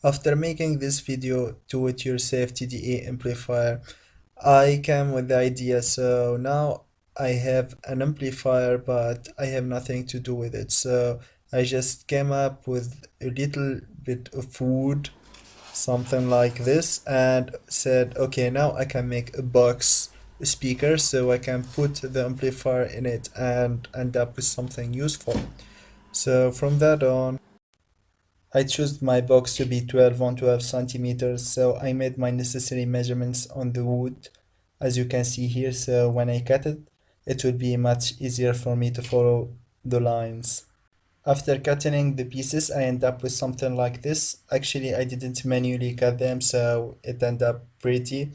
After making this video do-it-yourself TDA amplifier, I came with the idea. So now I have an amplifier, but I have nothing to do with it. So I just came up with a little bit of wood, something like this, and said, okay, now I can make a box speaker so I can put the amplifier in it and end up with something useful. So from that on, I chose my box to be 12 on 12 centimeters, so I made my necessary measurements on the wood, as you can see here, so when I cut it, it will be much easier for me to follow the lines. After cutting the pieces, I end up with something like this. Actually, I didn't manually cut them, so it ended up pretty.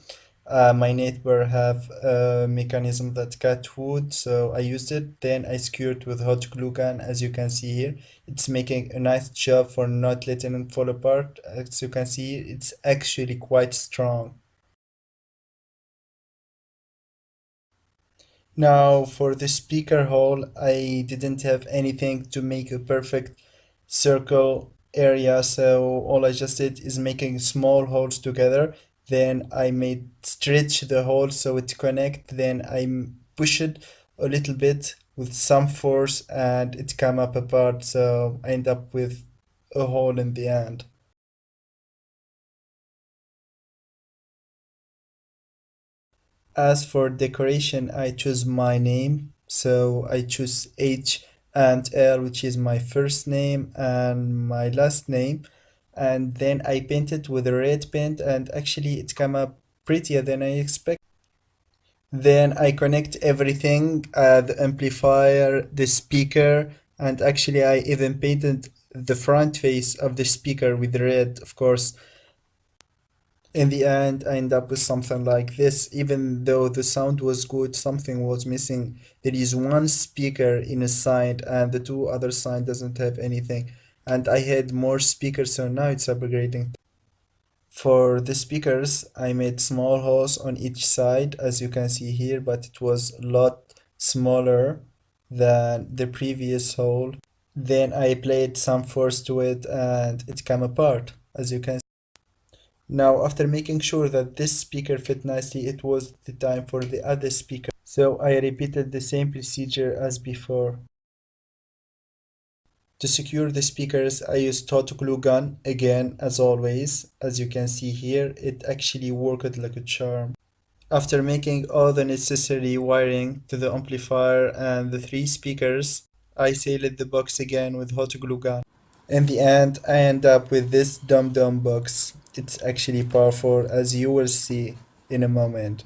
My neighbor have a mechanism that cut wood, so I used it. Then I skewered with hot glue gun, as you can see here. It's making a nice job for not letting it fall apart. As you can see, it's actually quite strong. Now, for the speaker hole, I didn't have anything to make a perfect circle area, so all I just did is making small holes together. Then I made stretch the hole so it connect. Then push it a little bit with some force, and it come up apart. So I end up with a hole in the end. As for decoration, I choose my name. So I choose H and L, which is my first name and my last name. And then I paint it with a red paint, and actually it came up prettier than I expected. Then I connect everything, the amplifier, the speaker, and actually I even painted the front face of the speaker with red, of course. In the end, I end up with something like this. Even though the sound was good, something was missing. There is one speaker in a side, and the two other side doesn't have anything. And I had more speakers, so now it's upgrading. For the speakers, I made small holes on each side, as you can see here, but it was a lot smaller than the previous hole. Then I applied some force to it, and it came apart, as you can. Now, after making sure that this speaker fit nicely, it was the time for the other speaker. So I repeated the same procedure as before. To secure the speakers, I used hot glue gun again, as always. As you can see here, it actually worked like a charm. After making all the necessary wiring to the amplifier and the three speakers, I sealed the box again with hot glue gun. In the end, I end up with this dum-dum box. It's actually powerful, as you will see in a moment.